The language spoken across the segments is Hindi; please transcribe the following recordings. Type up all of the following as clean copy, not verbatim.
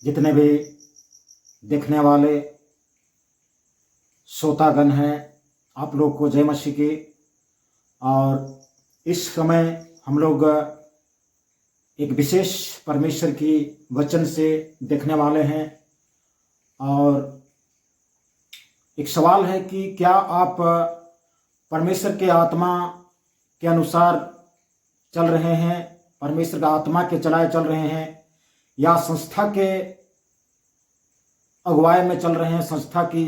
जितने भी देखने वाले श्रोतागण हैं, आप लोग को जय मसीह की। और इस समय हम लोग एक विशेष परमेश्वर की वचन से देखने वाले हैं। और एक सवाल है कि क्या आप परमेश्वर के आत्मा के अनुसार चल रहे हैं, परमेश्वर का आत्मा के चलाए चल रहे हैं, या संस्था के अगुवाई में चल रहे हैं, संस्था की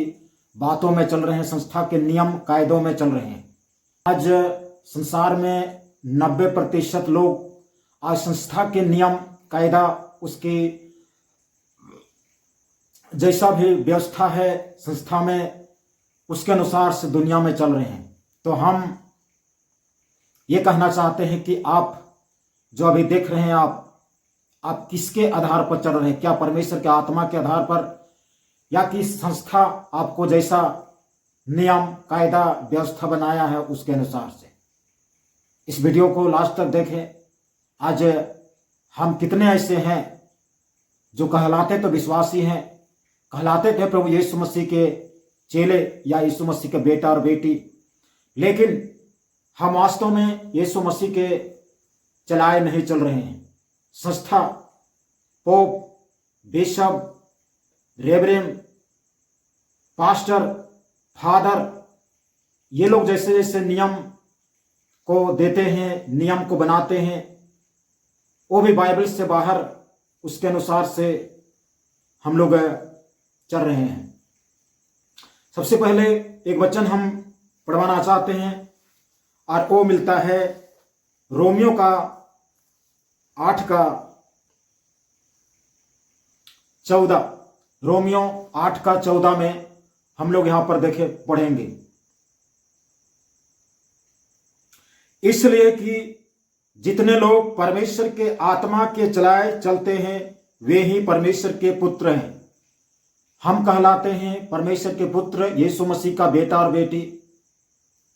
बातों में चल रहे हैं, संस्था के नियम कायदों में चल रहे हैं। आज संसार में 90% लोग आज संस्था के नियम कायदा, उसकी जैसा भी व्यवस्था है संस्था में, उसके अनुसार से दुनिया में चल रहे हैं। तो हम ये कहना चाहते हैं कि आप जो अभी देख रहे हैं, आप किसके आधार पर चल रहे हैं? क्या परमेश्वर के आत्मा के आधार पर, या कि संस्था आपको जैसा नियम कायदा व्यवस्था बनाया है उसके अनुसार से? इस वीडियो को लास्ट तक देखें। आज हम कितने ऐसे हैं जो कहलाते तो विश्वासी हैं, कहलाते थे प्रभु यीशु मसीह के चेले या यीशु मसीह के बेटा और बेटी, लेकिन हम वास्तव में यीशु मसीह के चलाए नहीं चल रहे हैं। संस्था, pope, bishop, reverend, pastor, father, ये लोग जैसे जैसे नियम को देते हैं, नियम को बनाते हैं, वो भी बाइबल से बाहर उसके अनुसार से हम लोग चल रहे हैं। सबसे पहले एक वचन हम पढ़वाना चाहते हैं और वो मिलता है रोमियो का 8:14। रोमियो 8:14 में हम लोग यहां पर देखे पढ़ेंगे। इसलिए कि जितने लोग परमेश्वर के आत्मा के चलाए चलते हैं वे ही परमेश्वर के पुत्र हैं। हम कहलाते हैं परमेश्वर के पुत्र, यीशु मसीह का बेटा और बेटी।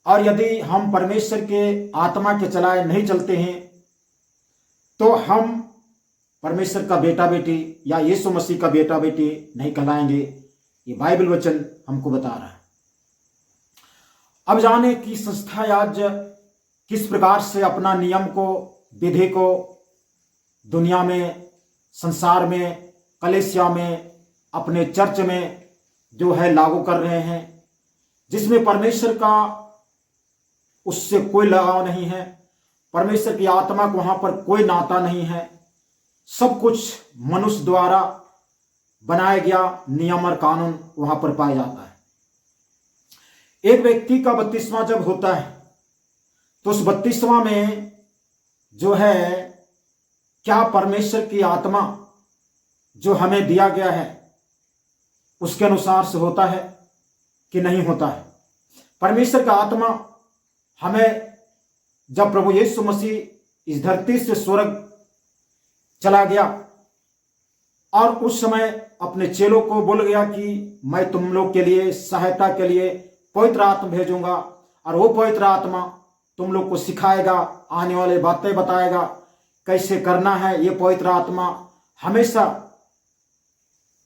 और यदि हम परमेश्वर के आत्मा के चलाए नहीं चलते हैं तो हम परमेश्वर का बेटा बेटी या यीशु मसीह का बेटा बेटी नहीं कहलाएंगे। ये बाइबल वचन हमको बता रहा है। अब जाने कि संस्था आज किस प्रकार से अपना नियम को, विधि को दुनिया में, संसार में, कलीसिया में, अपने चर्च में जो है लागू कर रहे हैं, जिसमें परमेश्वर का उससे कोई लगाव नहीं है, परमेश्वर की आत्मा को वहां पर कोई नाता नहीं है। सब कुछ मनुष्य द्वारा बनाया गया नियम और कानून वहां पर पाया जाता है। एक व्यक्ति का बपतिस्मा जब होता है तो उस बपतिस्मा में जो है क्या परमेश्वर की आत्मा जो हमें दिया गया है उसके अनुसार से होता है कि नहीं होता है? परमेश्वर का आत्मा हमें जब प्रभु यीशु मसीह इस धरती से स्वर्ग चला गया और उस समय अपने चेलों को बोल गया कि मैं तुम लोग के लिए सहायता के लिए पवित्र आत्मा भेजूंगा और वो पवित्र आत्मा तुम लोग को सिखाएगा, आने वाले बातें बताएगा, कैसे करना है। ये पवित्र आत्मा हमेशा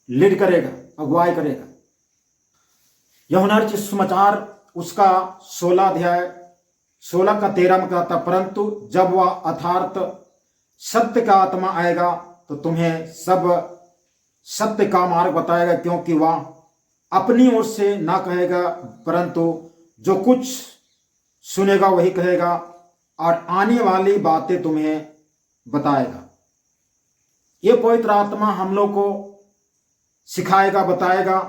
लीड करेगा, अगुवाई करेगा। यूहन्ना रचित सुसमाचार उसका 16:13 में कहता, परंतु जब वह अर्थात सत्य का आत्मा आएगा तो तुम्हें सब सत्य का मार्ग बताएगा, क्योंकि वह अपनी ओर से ना कहेगा परंतु जो कुछ सुनेगा वही कहेगा और आने वाली बातें तुम्हें बताएगा। ये पवित्र आत्मा हम लोग को सिखाएगा, बताएगा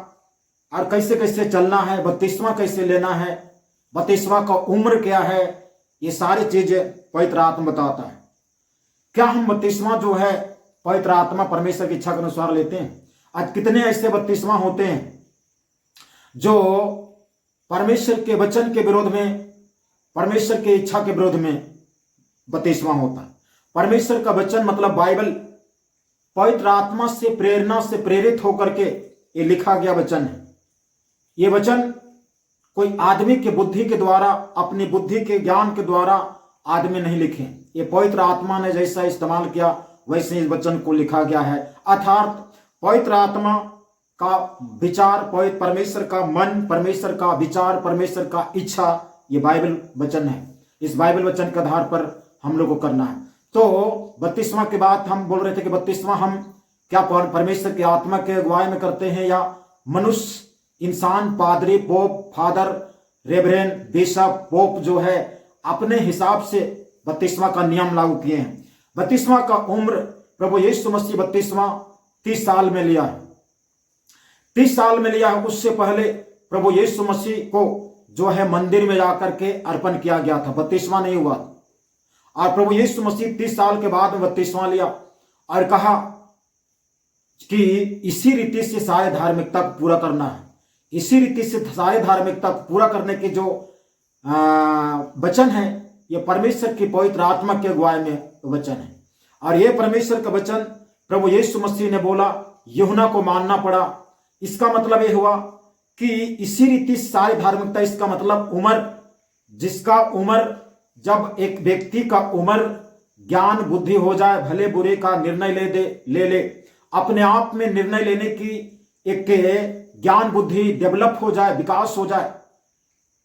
और कैसे कैसे चलना है, बपतिस्मा कैसे लेना है, बपतिस्मा का उम्र क्या है, ये सारी चीजें पवित्र आत्मा बताता है। क्या हम बपतिस्मा जो है पवित्र आत्मा परमेश्वर की इच्छा के अनुसार लेते हैं? आज कितने ऐसे बपतिस्मा होते हैं जो परमेश्वर के वचन के विरोध में, परमेश्वर की इच्छा के विरोध में बपतिस्मा होता है। परमेश्वर का वचन मतलब बाइबल पवित्र आत्मा से प्रेरणा से प्रेरित होकर के ये लिखा गया वचन है। ये वचन कोई आदमी के बुद्धि के द्वारा, अपनी बुद्धि के ज्ञान के द्वारा आदमी नहीं लिखे। ये पवित्र आत्मा ने जैसा इस्तेमाल किया वैसे इस वचन को लिखा गया है। अर्थात पवित्र आत्मा का विचार, पवित्र परमेश्वर का मन, परमेश्वर का विचार, परमेश्वर का इच्छा, ये बाइबल वचन है। इस बाइबल वचन के आधार पर हम लोग को करना है। तो बत्तीसवां के बाद हम बोल रहे थे कि बत्तीसवां हम क्या परमेश्वर की आत्मा के अगुवाई में करते हैं, या मनुष्य, इंसान, पादरी, पोप, फादर, रेवरेन, बिशप, पोप जो है अपने हिसाब से 32वां का नियम लागू किए हैं। 32वां का उम्र प्रभु यीशु मसीह 32वां 30 साल में लिया है। 30 साल में लिया है। उससे पहले प्रभु यीशु मसीह को जो है मंदिर में जाकर के अर्पण किया गया था, 32वां नहीं हुआ। और प्रभु यीशु मसीह 30 साल के बाद 32वां लिया और कहा कि इसी रीति से सारे धार्मिकता को पूरा करना है। इसी रीति से सारे धार्मिकता को पूरा करने के जो वचन है, ये परमेश्वर की पवित्र आत्मा के अगुवाई में वचन है। और ये परमेश्वर का वचन प्रभु यीशु मसीह ने बोला, यूहन्ना को मानना पड़ा। इसका मतलब ये हुआ कि इसी रीति सारी धार्मिकता, इसका मतलब उम्र, जिसका उम्र, जब एक व्यक्ति का उम्र ज्ञान बुद्धि हो जाए, भले बुरे का निर्णय ले ले, अपने आप में निर्णय लेने की एक ज्ञान बुद्धि डेवलप हो जाए, विकास हो जाए,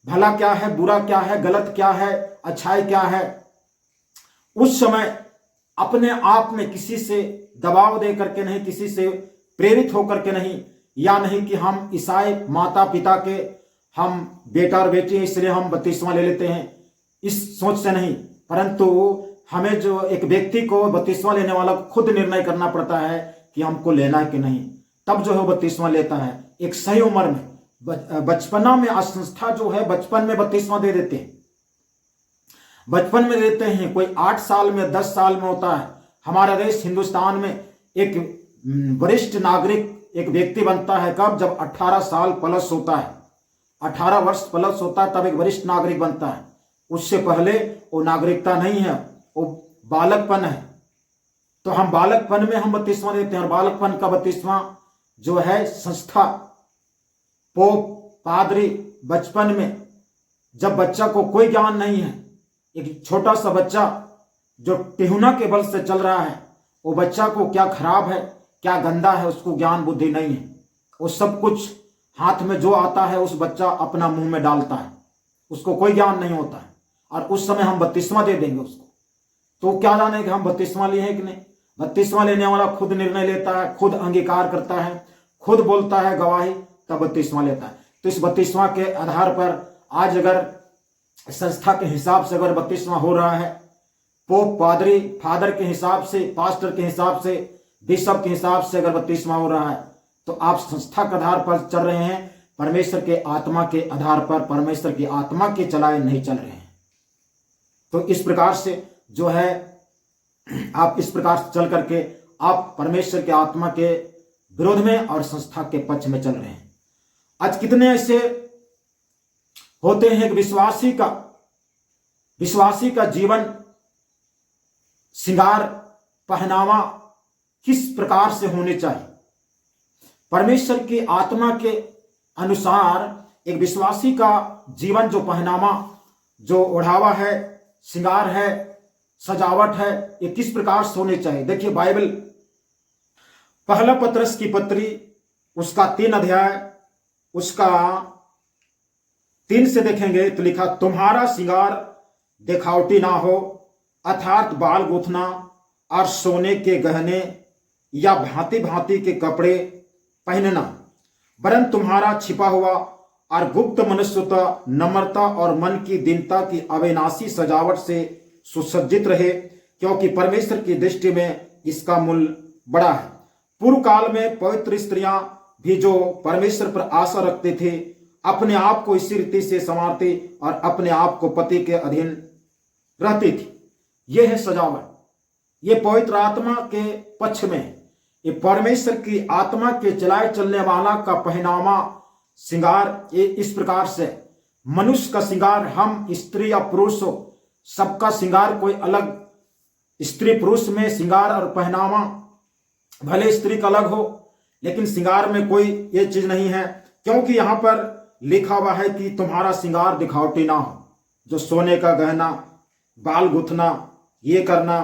भला क्या है, बुरा क्या है, गलत क्या है, अच्छाई क्या है, उस समय अपने आप में किसी से दबाव दे करके नहीं, किसी से प्रेरित होकर के नहीं, या नहीं कि हम ईसाई माता पिता के हम बेटा और बेटी हैं इसलिए हम 32वां ले लेते हैं, इस सोच से नहीं, परंतु हमें जो एक व्यक्ति को 32वां लेने वाला खुद निर्णय करना पड़ता है कि हमको लेना है कि नहीं, तब जो है 32वां लेता है एक सही उम्र में। बचपना में संस्था जो है बचपन में 32वां दे देते हैं, बचपन में देते हैं। कोई 8 साल में, 10 साल में होता है। हमारा देश हिंदुस्तान में एक वरिष्ठ नागरिक एक व्यक्ति बनता है कब, जब 18 साल प्लस होता है, 18 वर्ष प्लस होता है, तब एक वरिष्ठ नागरिक बनता है। उससे पहले वो नागरिकता नहीं है, वो बालकपन है। तो हम बालकपन में हम 32वां देते हैं। और बालकपन का 32वां जो है संस्था, पोप, पादरी, बचपन में जब बच्चा को कोई ज्ञान नहीं है, एक छोटा सा बच्चा जो टिहुना के बल से चल रहा है, वो बच्चा को क्या खराब है, क्या गंदा है, उसको ज्ञान बुद्धि नहीं है। वो सब कुछ हाथ में जो आता है उस बच्चा अपना मुंह में डालता है, उसको कोई ज्ञान नहीं होता है। और उस समय हम 32वां दे देंगे उसको, तो क्या जाने कि हम 32वां लिए हैं कि नहीं। 32वां लेने वाला खुद निर्णय लेता है, खुद अंगीकार करता है, खुद बोलता है गवाही, तब 32वां लेता है। तो इस 32वां के आधार पर आज अगर संस्था के हिसाब से अगर 32वां हो रहा है, पोप, पादरी, फादर के हिसाब से, पास्टर के हिसाब से, बिशप के हिसाब से अगर 32वां हो रहा है, तो आप संस्था के आधार पर चल रहे हैं, परमेश्वर के आत्मा के आधार पर, परमेश्वर की आत्मा के चलाए नहीं चल रहे हैं। तो इस प्रकार से जो है आप इस प्रकार से चल करके आप परमेश्वर के आत्मा के विरोध में और संस्था के पक्ष में चल रहे हैं। आज कितने ऐसे होते हैं कि विश्वासी का जीवन, श्रृंगार, पहनावा किस प्रकार से होने चाहिए। परमेश्वर की आत्मा के अनुसार एक विश्वासी का जीवन, जो पहनावा, जो ओढ़ावा है, श्रृंगार है, सजावट है, ये किस प्रकार से होने चाहिए। देखिए बाइबल पहला पत्रस की पत्री उसका 3 अध्याय उसका 3 से देखेंगे तो लिखा, तुम्हारा श्रृंगार दिखावटी ना हो, अर्थात बाल गूंथना और सोने के गहने या भांति भांति के कपड़े पहनना, वरन तुम्हारा छिपा हुआ और गुप्त मनुष्यता, नम्रता और मन की दीनता की अविनाशी सजावट से सुसज्जित रहे, क्योंकि परमेश्वर की दृष्टि में इसका मूल्य बड़ा है। पूर्व काल में पवित्र स्त्रियां भी जो परमेश्वर पर आशा रखते थे, अपने आप को इसी रीति से संवारती और अपने आप को पति के अधीन रहती थी। यह है सजावट। ये पवित्र आत्मा के पक्ष में, ये परमेश्वर की आत्मा के चलाए चलने वाला का पहनावा, श्रृंगार, ये इस प्रकार से मनुष्य का श्रृंगार, हम स्त्री या पुरुष हो, सबका श्रृंगार कोई अलग, स्त्री पुरुष में श्रृंगार और पहनावा भले स्त्री का अलग हो, लेकिन श्रृंगार में कोई ये चीज नहीं है, क्योंकि यहां पर लिखा हुआ है कि तुम्हारा श्रृंगार दिखावटी ना हो। जो सोने का गहना, बाल गुथना, ये करना,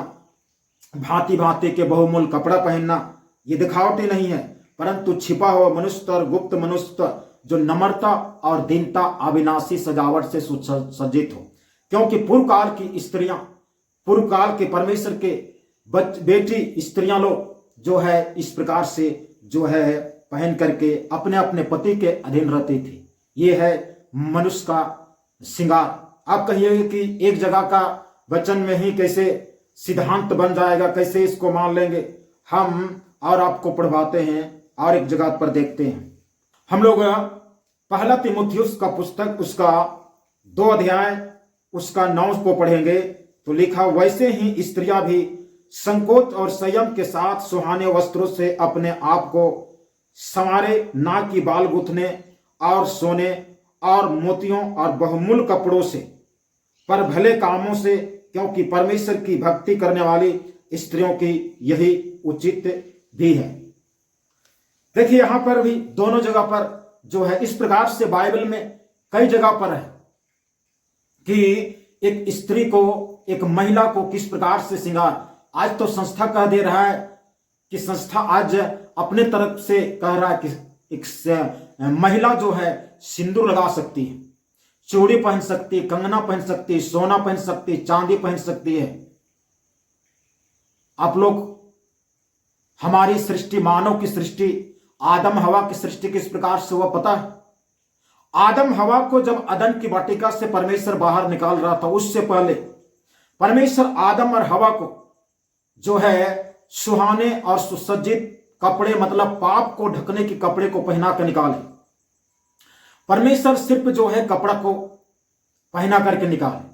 भांति भांति के बहुमूल्य कपड़ा पहनना, ये दिखावटी नहीं है। परंतु छिपा हुआ मनुष्य और गुप्त मनुष्य जो नम्रता और दीनता अविनाशी सजावट से सुसज्जित हो। क्योंकि पूर्व काल की स्त्रियां, पूर्व काल के परमेश्वर के बेटी स्त्रियां लोग जो है इस प्रकार से जो है पहन करके अपने अपने पति के अधीन रहती थी। ये है मनुष्य का श्रृंगार। आप कहिए कि एक जगह का वचन में ही कैसे सिद्धांत बन जाएगा, कैसे इसको मान लेंगे। हम और आपको पढ़वाते हैं और एक जगह पर देखते हैं। हम लोग पहला तीमुथियुस का पुस्तक उसका 2 अध्याय उसका 9 को पढ़ेंगे तो लिखा, वैसे ही स्त्रियां भी संकोच और संयम के साथ सुहाने वस्त्रों से अपने आप को संवारे, नाक की बाल गूंथने और सोने और मोतियों और बहुमूल्य कपड़ों से, पर भले कामों से, क्योंकि परमेश्वर की भक्ति करने वाली स्त्रियों की यही उचित भी है। देखिए यहां पर भी दोनों जगह पर जो है इस प्रकार से बाइबल में कई जगह पर है कि एक स्त्री को, एक महिला को किस प्रकार से श्रृंगार। आज तो संस्था कह दे रहा है कि संस्था आज अपने तरफ से कह रहा है कि एक महिला जो है सिंदूर लगा सकती है, चूड़ी पहन सकती है, कंगना पहन सकती है, सोना पहन सकती है, चांदी पहन सकती है। आप लोग हमारी सृष्टि, मानव की सृष्टि, आदम हवा की सृष्टि किस प्रकार से हुआ पता है? आदम हवा को जब अदन की वाटिका से परमेश्वर बाहर निकाल रहा था, उससे पहले परमेश्वर आदम और हवा को जो है सुहाने और सुसज्जित कपड़े, मतलब पाप को ढकने के कपड़े को पहना कर निकाले। परमेश्वर सिर्फ जो है कपड़ा को पहना करके निकाले,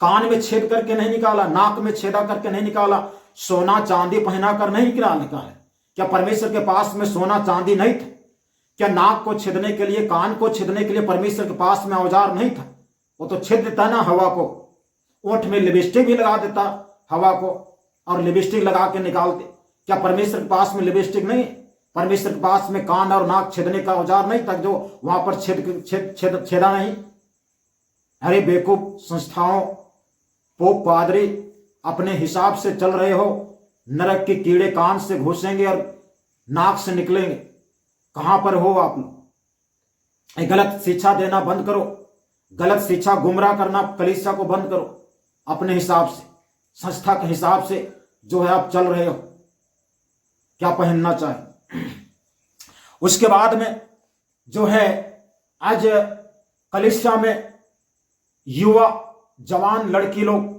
कान में छेद करके नहीं निकाला, नाक में छेदा करके नहीं निकाला, सोना चांदी पहना कर नहीं निकाला। क्या परमेश्वर के पास में सोना चांदी नहीं था? क्या नाक को छेदने के लिए, कान को छेदने के लिए परमेश्वर के पास में औजार नहीं था? वो तो छेद देता ना हवा को। ओठ में लिपस्टिक भी लगा देता हवा को और लिपस्टिक लगा के निकालते। क्या परमेश्वर के पास में लिपस्टिक नहीं? परमेश्वर के पास में कान और नाक छेदने का औजार नहीं था जो वहां पर छेदा नहीं? अरे बेवकूफ संस्थाओं, पोप पादरी अपने हिसाब से चल रहे हो। नरक के कीड़े कान से घुसेंगे और नाक से निकलेंगे। कहां पर हो आप लोग? गलत शिक्षा देना बंद करो, गलत शिक्षा गुमराह करना कलीसिया को बंद करो। अपने हिसाब से, संस्था के हिसाब से जो है आप चल रहे हो, क्या पहनना चाहे। उसके बाद में जो है आज कलीसिया में युवा जवान लड़की लोग,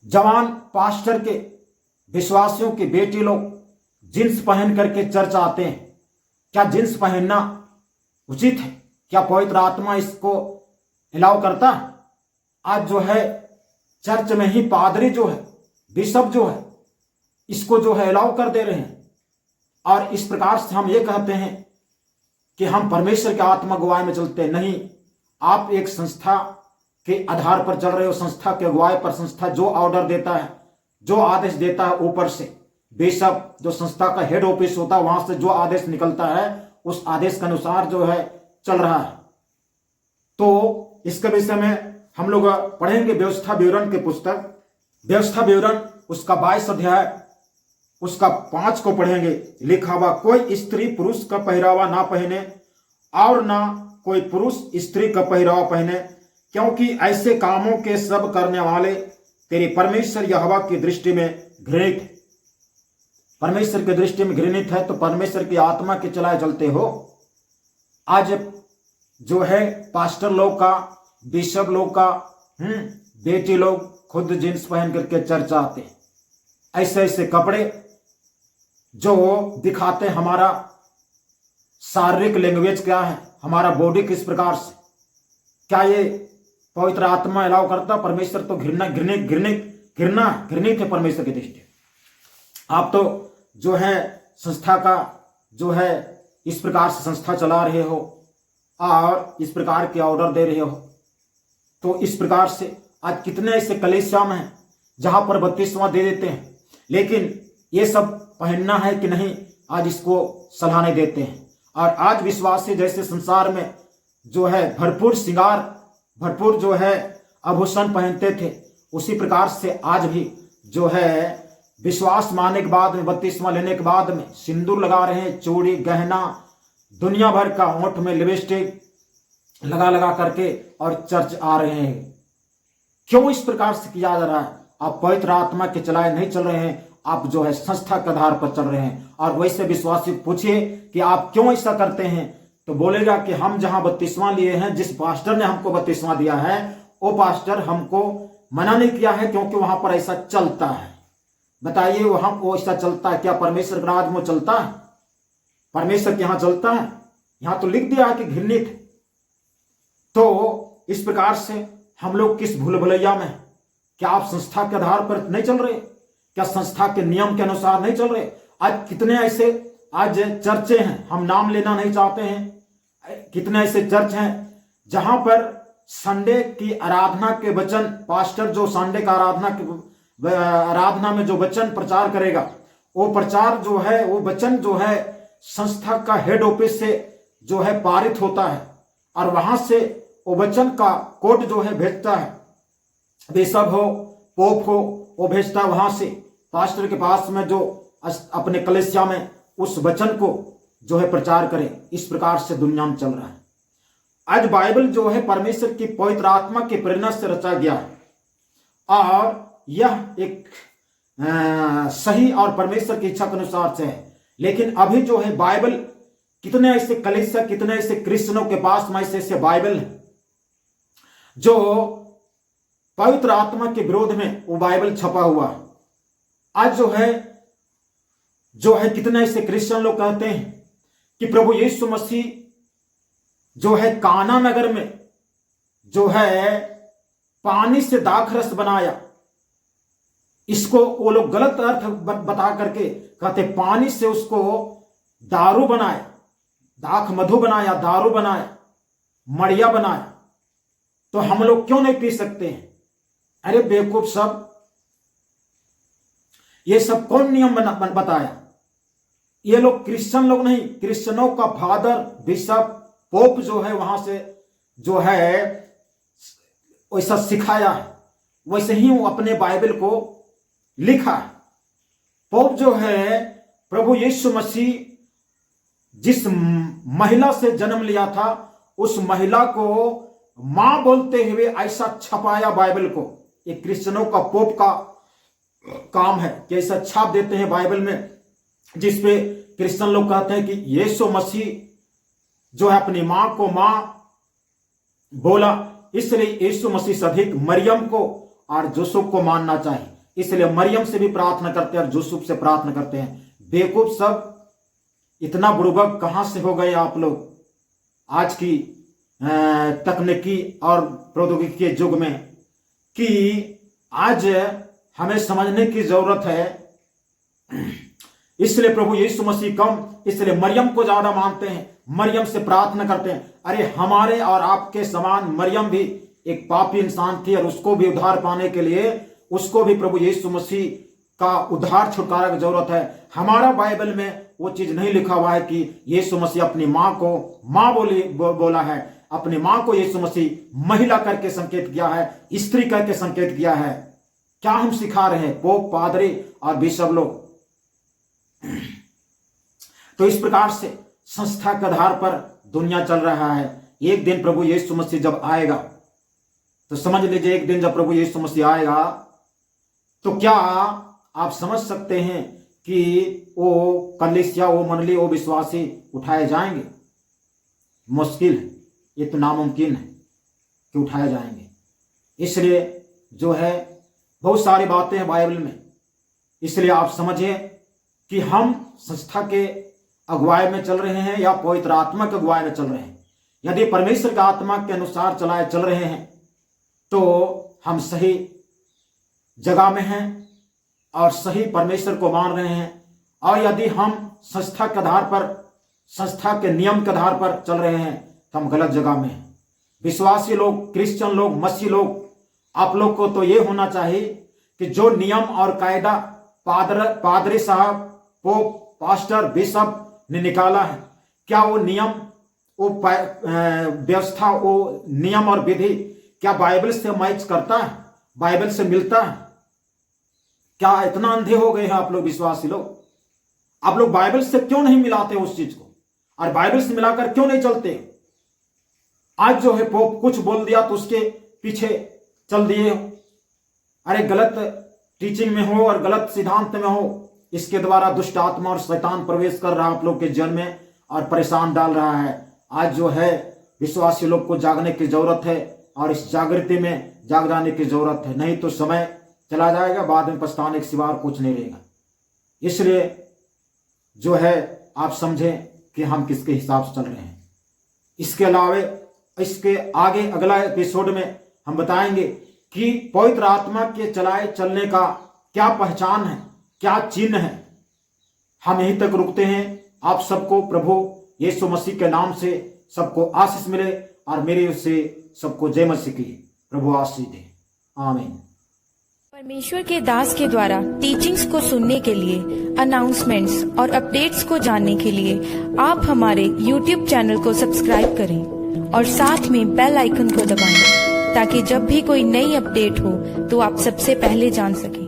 जवान पास्टर के, विश्वासियों की बेटी लोग जींस पहन करके चर्च आते हैं। क्या जींस पहनना उचित है? क्या पवित्र आत्मा इसको अलाउ करता है? आज जो है चर्च में ही पादरी जो है, बिशप जो है, इसको जो है अलाउ कर दे रहे हैं। और इस प्रकार से हम ये कहते हैं कि हम परमेश्वर के आत्मा गवाही में चलते हैं। नहीं, आप एक संस्था के आधार पर चल रहे हो। संस्था के अगुवाई पर, संस्था जो ऑर्डर देता है, जो आदेश देता है ऊपर से, बिशप जो संस्था का हेड ऑफिस होता है, वहां से जो आदेश निकलता है उस आदेश के अनुसार जो है चल रहा है। तो इसके विषय में हम लोग पढ़ेंगे व्यवस्था विवरण के पुस्तक, व्यवस्था विवरण उसका 22 अध्याय उसका 5 को पढ़ेंगे। लिखा हुआ, कोई स्त्री पुरुष का पहरावा ना पहने और ना कोई पुरुष स्त्री का पहरावा पहने, क्योंकि ऐसे कामों के सब करने वाले तेरे परमेश्वर यहोवा की दृष्टि में घृणित है। परमेश्वर की दृष्टि में घृणित है तो परमेश्वर की आत्मा के चलाए चलते हो। आज जो है पास्टर लोग का, बिशप लोग का, बेटी लोग खुद जींस पहन करके चर्च आते हैं। ऐसे ऐसे कपड़े जो दिखाते हमारा शारीरिक लैंग्वेज क्या है, हमारा बॉडी किस प्रकार से, क्या ये पवित्र आत्मा अलाउ करता? परमेश्वर तो घृणित है परमेश्वर की दृष्टि। आप तो जो है संस्था का जो है इस प्रकार से संस्था चला रहे हो और इस प्रकार के ऑर्डर दे रहे हो। तो इस प्रकार से आज कितने ऐसे कलीसिया में हैं जहां पर बपतिस्मा दे देते हैं, लेकिन ये सब पहनना है कि नहीं, आज इसको सलाह नहीं देते हैं। और आज विश्वासी जैसे संसार में जो है भरपूर श्रृंगार, भरपूर जो है आभूषण पहनते थे, उसी प्रकार से आज भी जो है विश्वास मानने के बाद में, बपतिस्मा लेने के बाद में सिंदूर लगा रहे हैं, चूड़ी गहना दुनिया भर का, होंठ में लिपस्टिक लगा लगा करके और चर्च आ रहे हैं। क्यों इस प्रकार से किया जा रहा है? आप पवित्र आत्मा के चलाए नहीं चल रहे हैं, आप जो है संस्था के आधार पर चल रहे हैं। और वैसे विश्वासी पूछिए कि आप क्यों ऐसा करते हैं, तो बोलेगा कि हम जहां बपतिस्मा लिए हैं, जिस पास्टर ने हमको बपतिस्मा दिया है, वो पास्टर हमको मना नहीं किया है, क्योंकि वहां पर ऐसा चलता है। बताइए, वहां वो ऐसा चलता है? क्या परमेश्वर के राज में चलता है? परमेश्वर के यहां चलता है? यहां तो लिख दिया है कि घृणित। तो इस प्रकार से हम लोग किस भूल भुलैया में? क्या आप संस्था के आधार पर नहीं चल रहे? क्या संस्था के नियम के अनुसार नहीं चल रहे? आज कितने ऐसे आज चर्चे हैं, हम नाम लेना नहीं चाहते हैं, कितने ऐसे चर्च हैं जहां पर संडे की आराधना के वचन, पास्टर जो संडे का आराधना में जो वचन प्रचार करेगा, वो प्रचार जो है, वो वचन जो है संस्था का हेड ऑफिस से जो है पारित होता है, और वहां से वो वचन का कोड जो है भेजता है, बिशप हो, पोप हो, वो भेजता है वहां से पास्टर के पास में, जो अपने कलीसिया में उस वचन को जो है प्रचार करे। इस प्रकार से दुनिया में चल रहा है। आज बाइबल जो है परमेश्वर की पवित्र आत्मा की प्रेरणा से रचा गया है, और यह एक सही और परमेश्वर की इच्छा के अनुसार से है। लेकिन अभी जो है बाइबल, कितने ऐसे कलीसिया, कितने ऐसे क्रिश्चियनों के पास में ऐसे बाइबल है जो पवित्र आत्मा के विरोध में वो बाइबल छपा हुआ है। आज जो है कितने ऐसे क्रिश्चियन लोग कहते हैं कि प्रभु यीशु मसीह जो है काना नगर में जो है पानी से दाखरस बनाया, इसको वो लोग गलत अर्थ बता करके कहते पानी से उसको दारू बनाया, दाख मधु बनाया, दारू बनाया, मड़िया बनाया, तो हम लोग क्यों नहीं पी सकते हैं? अरे बेवकूफ सब, ये सब कौन नियम बताया? ये लोग क्रिश्चियन लोग नहीं, क्रिश्चियनों का फादर, बिशप, पोप जो है वहां से जो है वैसा सिखाया है, वैसे ही वो अपने बाइबल को लिखा है। पोप जो है, प्रभु यीशु मसीह जिस महिला से जन्म लिया था, उस महिला को मां बोलते हुए ऐसा छपाया बाइबल को। ये क्रिश्चियनों का पोप का काम है कि ऐसा छाप देते हैं बाइबल में, जिसपे क्रिश्चियन लोग कहते हैं कि यीशु मसीह जो है अपनी मां को मां बोला, इसलिए यीशु मसीह से अधिक मरियम को और जोसेफ को मानना चाहिए, इसलिए मरियम से भी प्रार्थना करते हैं और जोसेफ से प्रार्थना करते हैं। बेवकूफ सब, इतना बुड़बक कहां से हो गए आप लोग आज की तकनीकी और प्रौद्योगिकी के युग में, कि आज हमें समझने की जरूरत है। इसलिए प्रभु यीशु मसीह कम, इसलिए मरियम को ज्यादा मानते हैं, मरियम से प्रार्थना करते हैं। अरे हमारे और आपके समान मरियम भी एक पापी इंसान थी, और उसको भी उद्धार पाने के लिए उसको भी प्रभु यीशु मसीह का उद्धार छुटकारा की जरूरत है। हमारा बाइबल में वो चीज नहीं लिखा हुआ है कि यीशु मसीह अपनी मां को मां बोला है। अपनी मां को यीशु मसीह महिला करके संकेत किया है, स्त्री करके संकेत किया है। क्या हम सिखा रहे हैं पोप, पादरी और बिशप लोग? तो इस प्रकार से संस्था के आधार पर दुनिया चल रहा है। एक दिन प्रभु यीशु मसीह जब आएगा, तो समझ लीजिए, एक दिन जब प्रभु यीशु मसीह आएगा, तो क्या आप समझ सकते हैं कि वो कलीसिया, वो मंडली, वो विश्वासी उठाए जाएंगे? मुश्किल है, ये तो नामुमकिन है कि उठाए जाएंगे। इसलिए जो है बहुत सारी बातें हैं बाइबल में, इसलिए आप समझिए कि हम संस्था के अगुवाई में चल रहे हैं या पवित्र आत्मा के अगुवाई में चल रहे हैं। यदि परमेश्वर का आत्मा के अनुसार चल रहे हैं तो हम सही जगह में हैं और सही परमेश्वर को मान रहे हैं। और यदि हम संस्था के आधार पर, संस्था के नियम के आधार पर चल रहे हैं तो हम गलत जगह में हैं। विश्वासी लोग, क्रिश्चियन लोग, मसीह लोग, आप लोग को तो ये होना चाहिए कि जो नियम और कायदा पादरी साहब, पोप, पास्टर, बिशप ने निकाला है, क्या वो नियम, वो व्यवस्था, वो नियम और विधि क्या बाइबल से मैच करता है, बाइबल से मिलता है? क्या इतना अंधे हो गए हैं आप लोग विश्वासी लोग? आप लोग बाइबल से क्यों नहीं मिलाते उस चीज को, और बाइबल से मिलाकर क्यों नहीं चलते? आज जो है पोप कुछ बोल दिया तो उसके पीछे चल दिए हो। अरे गलत टीचिंग में हो और गलत सिद्धांत में हो, इसके द्वारा दुष्ट आत्मा और शैतान प्रवेश कर रहा है आप लोग के जीवन में और परेशान डाल रहा है। आज जो है विश्वासी लोग को जागने की जरूरत है और इस जागृति में जाग जाने की जरूरत है, नहीं तो समय चला जाएगा, बाद में पछताने के सिवा और कुछ नहीं रहेगा। इसलिए जो है आप समझें कि हम किसके हिसाब से चल रहे हैं। इसके अलावा इसके आगे अगला एपिसोड में हम बताएंगे कि पवित्र आत्मा के चलाए चलने का क्या पहचान है, क्या चिन्ह है। हम यहीं तक रुकते हैं। आप सबको प्रभु यीशु मसीह के नाम से सबको आशीष मिले और मेरे उससे सबको जय मसीह की प्रभु आशीष दे। आमीन। परमेश्वर के दास के द्वारा टीचिंग्स को सुनने के लिए, अनाउंसमेंट्स और अपडेट्स को जानने के लिए आप हमारे YouTube चैनल को सब्सक्राइब करें और साथ में बेल आइकन को दबाएं, ताकि जब भी कोई नई अपडेट हो तो आप सबसे पहले जान सकें।